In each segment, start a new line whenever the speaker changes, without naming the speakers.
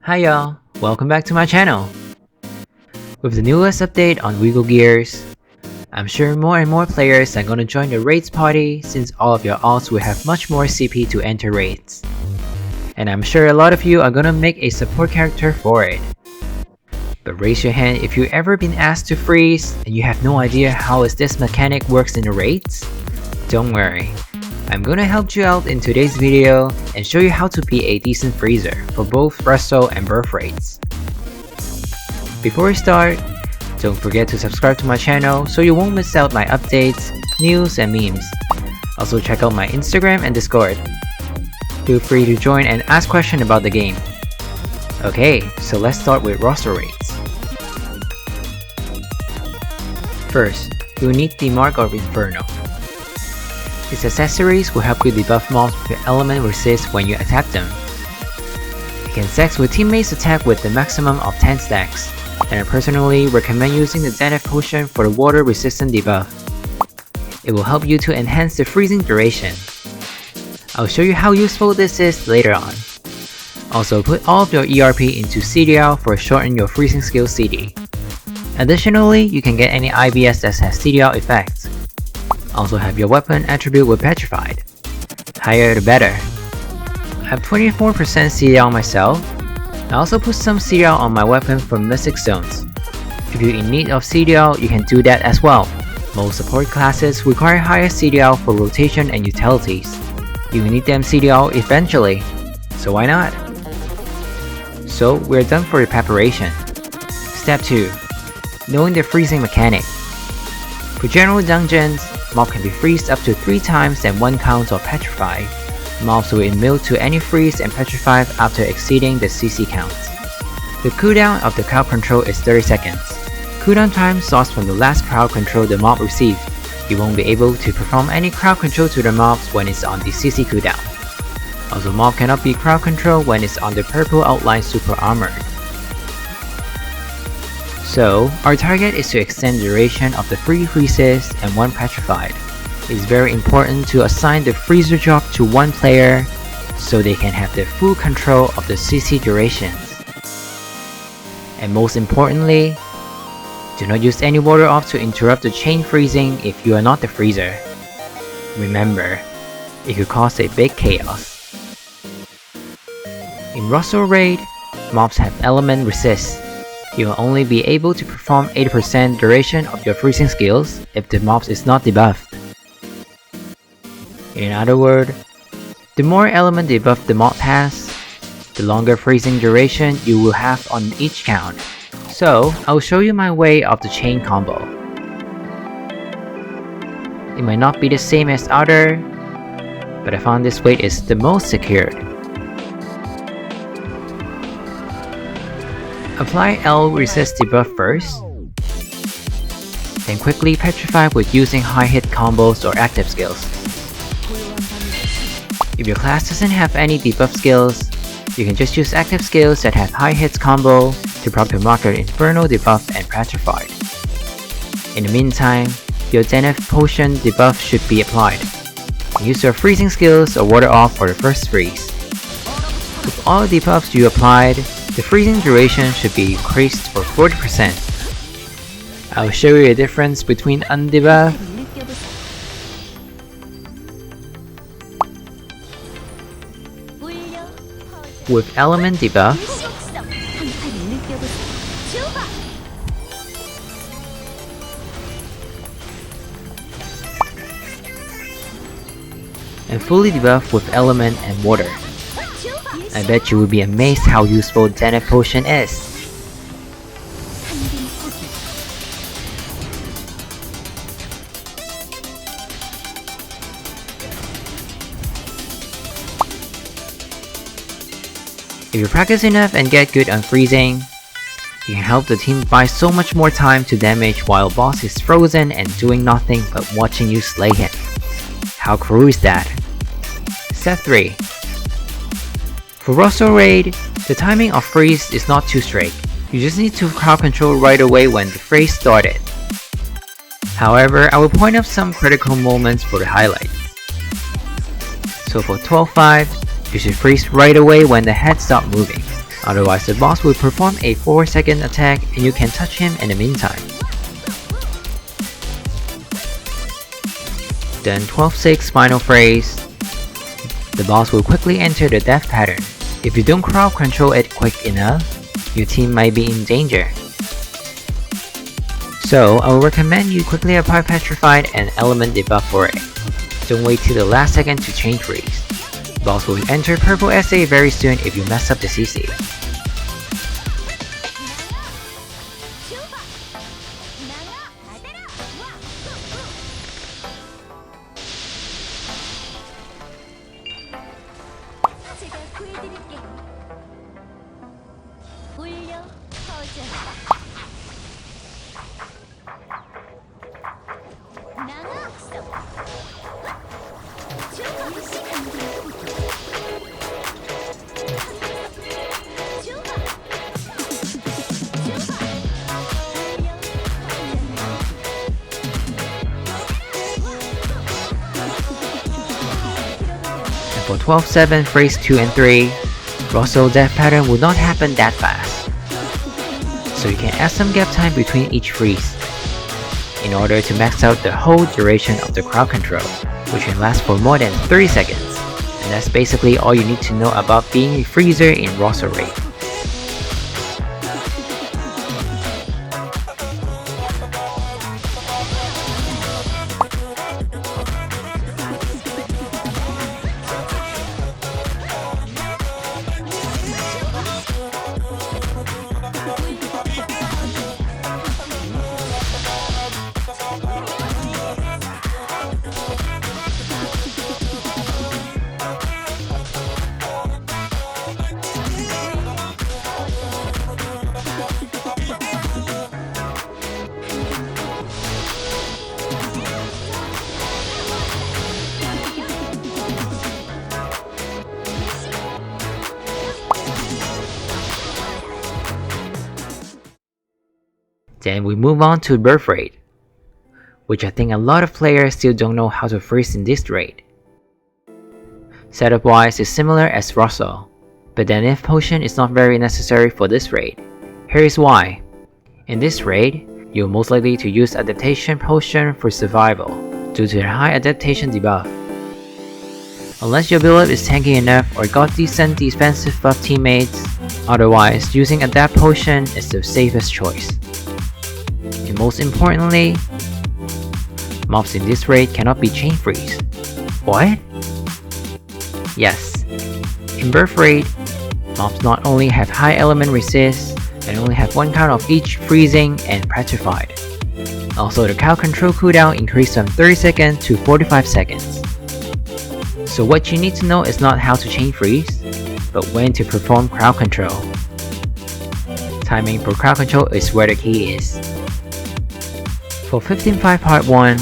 Hi y'all, welcome back to my channel. With the newest update on Wiggle Gears, I'm sure more and more players are gonna join the raids party since all of your alts will have much more CP to enter raids. And I'm sure a lot of you are gonna make a support character for it. But raise your hand if you've ever been asked to freeze and you have no idea how this mechanic works in the raids. Don't worry, I'm gonna help you out in today's video and show you how to be a decent freezer for both Rosso and Berthe raids. Before we start, don't forget to subscribe to my channel so you won't miss out my updates, news, and memes. Also check out my Instagram and Discord. Feel free to join and ask questions about the game. Okay, so let's start with Rosso raids. First, you'll need the Mark of Inferno. Its accessories will help you debuff mobs with element resist when you attack them. It can stack with teammates' attack with the maximum of 10 stacks, and I personally recommend using the Zenith potion for the water resistant debuff. It will help you to enhance the freezing duration. I'll show you how useful this is later on. Also put all of your ERP into CDL for shorten your freezing skill CD. Additionally, you can get any IBS that has CDL effects. Also have your weapon attribute with Petrified. Higher the better. I have 24% CDL myself. I also put some CDL on my weapon for Mystic Zones. If you're in need of CDL, you can do that as well. Most support classes require higher CDL for rotation and utilities. You will need them CDL eventually, so why not? So we're done for the preparation. Step 2. Knowing the freezing mechanic. For general dungeons, mob can be freezed up to 3 times and 1 count of Petrify. Mobs will immune to any freeze and petrify after exceeding the CC count. The cooldown of the crowd control is 30 seconds. Cooldown time starts from the last crowd control the mob received. You won't be able to perform any crowd control to the mobs when it's on the CC cooldown. Also, mob cannot be crowd control when it's on the purple outline super armor. So, our target is to extend the duration of the 3 freezes and 1 petrified. It's very important to assign the freezer job to one player so they can have the full control of the CC durations. And most importantly, do not use any water off to interrupt the chain freezing if you are not the freezer. Remember, it could cause a big chaos. In Rosso raid, mobs have element resist. You will only be able to perform 80% duration of your freezing skills if the mob is not debuffed. In other words, the more element debuff the mob has, the longer freezing duration you will have on each count. So, I'll show you my way of the chain combo. It might not be the same as other, but I found this way is the most secured. Apply L resist debuff first, then quickly petrify with using high hit combos or active skills. If your class doesn't have any debuff skills, you can just use active skills that have high hits combo to proc your marker Inferno debuff and petrified. In the meantime, your Zenith potion debuff should be applied. Use your freezing skills or water off for the first freeze. With all the debuffs you applied, the freezing duration should be increased for 40%. I'll show you a difference between undebuffed with element debuffs and fully debuffed with element and water. I bet you will be amazed how useful Zenith potion is. If you practice enough and get good on freezing, you can help the team buy so much more time to damage while boss is frozen and doing nothing but watching you slay him. How cool is that? Step 3. For Rosso raid, the timing of freeze is not too strict. You just need to crowd control right away when the freeze started. However, I will point out some critical moments for the highlights. So for 12-5, you should freeze right away when the head stops moving. Otherwise the boss will perform a 4-second attack and you can touch him in the meantime. Then 12-6 final phase. The boss will quickly enter the death pattern. If you don't crowd control it quick enough, your team might be in danger. So I would recommend you quickly apply Petrified and element debuff for it. Don't wait till the last second to chain freeze. The boss will enter purple SA very soon if you mess up the CC. For 12-7 phase 2 and 3, Rosso death pattern will not happen that fast. So you can add some gap time between each freeze in order to max out the whole duration of the crowd control, which can last for more than 30 seconds. And that's basically all you need to know about being a freezer in Rosso raid. Then we move on to Birth Raid, which I think a lot of players still don't know how to freeze in this raid. Setup wise it's similar as Rosso, but the NF potion is not very necessary for this raid. Here is why. In this raid, you're most likely to use adaptation potion for survival due to the high adaptation debuff. Unless your build-up is tanky enough or got decent defensive buff teammates, otherwise using adapt potion is the safest choice. And most importantly, mobs in this raid cannot be chain freeze. What? Yes, in Birth Raid, mobs not only have high element resist, but only have one count of each freezing and petrified. Also the crowd control cooldown increased from 30 seconds to 45 seconds. So what you need to know is not how to chain freeze, but when to perform crowd control. Timing for crowd control is where the key is. For 15-5 part 1,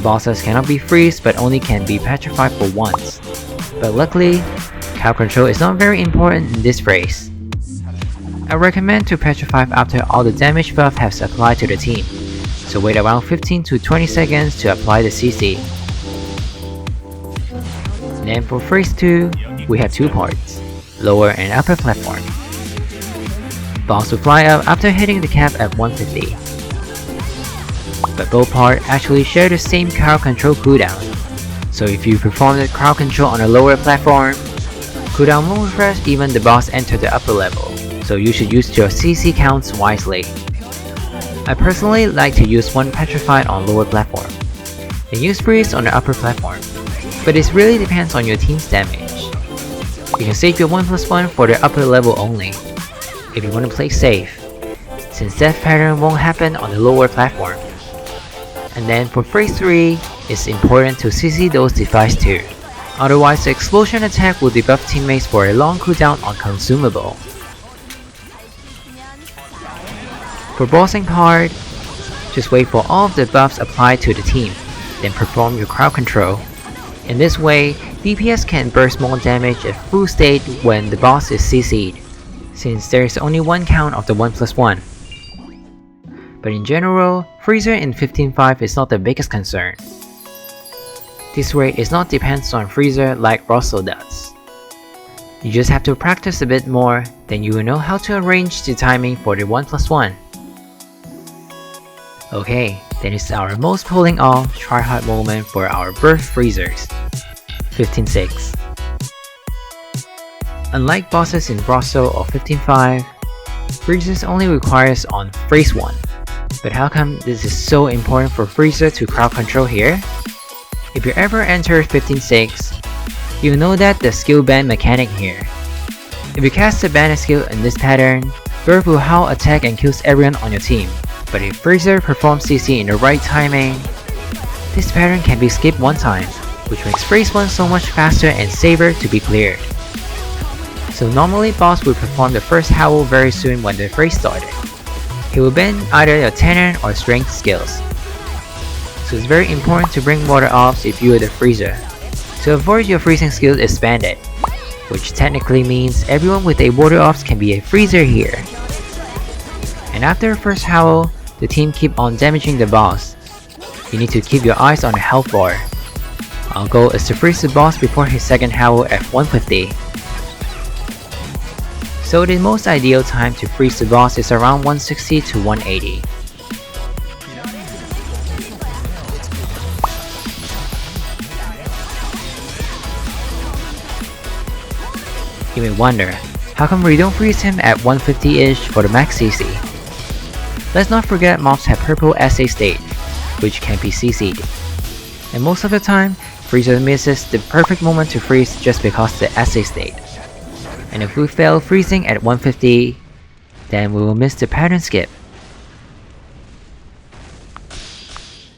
bosses cannot be freeze but only can be petrified for once. But luckily, crowd control is not very important in this phase. I recommend to petrify after all the damage buff has applied to the team, so wait around 15 to 20 seconds to apply the CC. Then for phase 2, we have two parts, lower and upper platform. Boss will fly up after hitting the cap at 150. But both parts actually share the same crowd control cooldown, so if you perform the crowd control on a lower platform, cooldown won't refresh even the boss enter the upper level, so you should use your CC counts wisely. I personally like to use one petrified on lower platform, and use freeze on the upper platform, but it really depends on your team's damage. You can save your 1+1 for the upper level only, if you want to play safe, since death pattern won't happen on the lower platform. And then for phase 3, it's important to CC those devices too, otherwise the explosion attack will debuff teammates for a long cooldown on consumable. For bossing part, just wait for all of the buffs applied to the team, then perform your crowd control. In this way, DPS can burst more damage at full state when the boss is CC'd, since there is only one count of the 1+1. But in general, freezer in 15-5 is not the biggest concern. This raid is not depends on freezer like Rosso does. You just have to practice a bit more, then you will know how to arrange the timing for the 1+1. Okay, then it's our most pulling off try-hard moment for our Berthe freezers. 15-6. Unlike bosses in Rosso or 15-5, freezers only requires on freeze 1. But how come this is so important for freezer to crowd control here? If you ever enter 15-6, you know that the skill band mechanic here. If you cast a bandit skill in this pattern, Berthe will howl attack and kills everyone on your team. But if freezer performs CC in the right timing, this pattern can be skipped one time, which makes freeze 1 so much faster and safer to be cleared. So normally boss will perform the first howl very soon when the freeze started. He will bend either your Tenon or strength skills. So it's very important to bring water offs if you are the freezer, to avoid your freezing skill is banded, which technically means everyone with a water offs can be a freezer here. And after the first howl, the team keep on damaging the boss. You need to keep your eyes on the health bar. Our goal is to freeze the boss before his second howl at 150. So the most ideal time to freeze the boss is around 160 to 180. You may wonder, how come we don't freeze him at 150-ish for the max CC? Let's not forget mobs have purple SA state, which can be CC'd. And most of the time, freezer misses the perfect moment to freeze just because the SA state. And if we fail freezing at 150, then we will miss the pattern skip.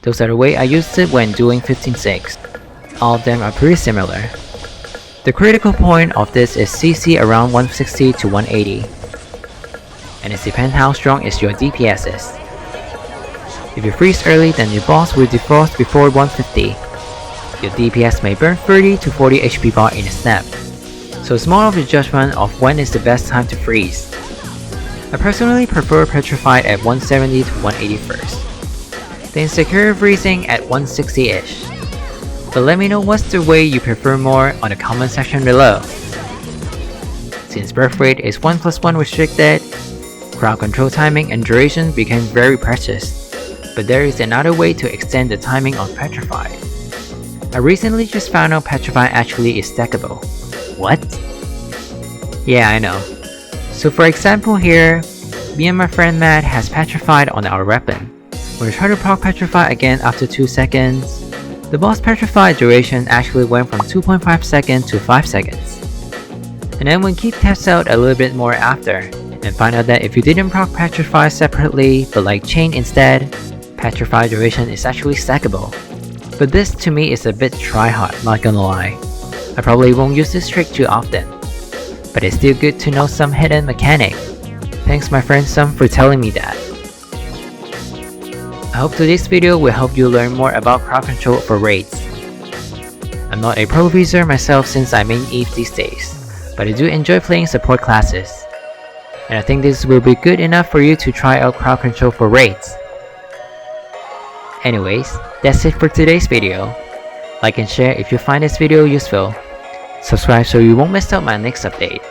Those are the way I used it when doing 15-6. All of them are pretty similar. The critical point of this is CC around 160 to 180. And it depends how strong is your DPS is. If you freeze early, then your boss will defrost before 150. Your DPS may burn 30 to 40 HP bar in a snap. So it's more of a judgment of when is the best time to freeze. I personally prefer petrified at 170 to 180 first, then secure freezing at 160-ish. But let me know what's the way you prefer more on the comment section below. Since birth rate is 1+1 restricted, crowd control timing and duration became very precious. But there is another way to extend the timing on petrified. I recently just found out petrified actually is stackable. What? Yeah, I know. So for example here, me and my friend Matt has petrified on our weapon. When we try to proc petrify again after 2 seconds, the boss petrified duration actually went from 2.5 seconds to 5 seconds. And then when Keith tests out a little bit more after, and find out that if you didn't proc petrify separately but like chain instead, petrify duration is actually stackable. But this to me is a bit try-hard, not gonna lie. I probably won't use this trick too often, but it's still good to know some hidden mechanic. Thanks my friend Sum for telling me that. I hope today's video will help you learn more about crowd control for raids. I'm not a pro freezer myself since I main Eve these days, but I do enjoy playing support classes. And I think this will be good enough for you to try out crowd control for raids. Anyways, that's it for today's video. Like and share if you find this video useful. Subscribe so you won't miss out my next update.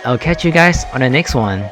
I'll catch you guys on the next one.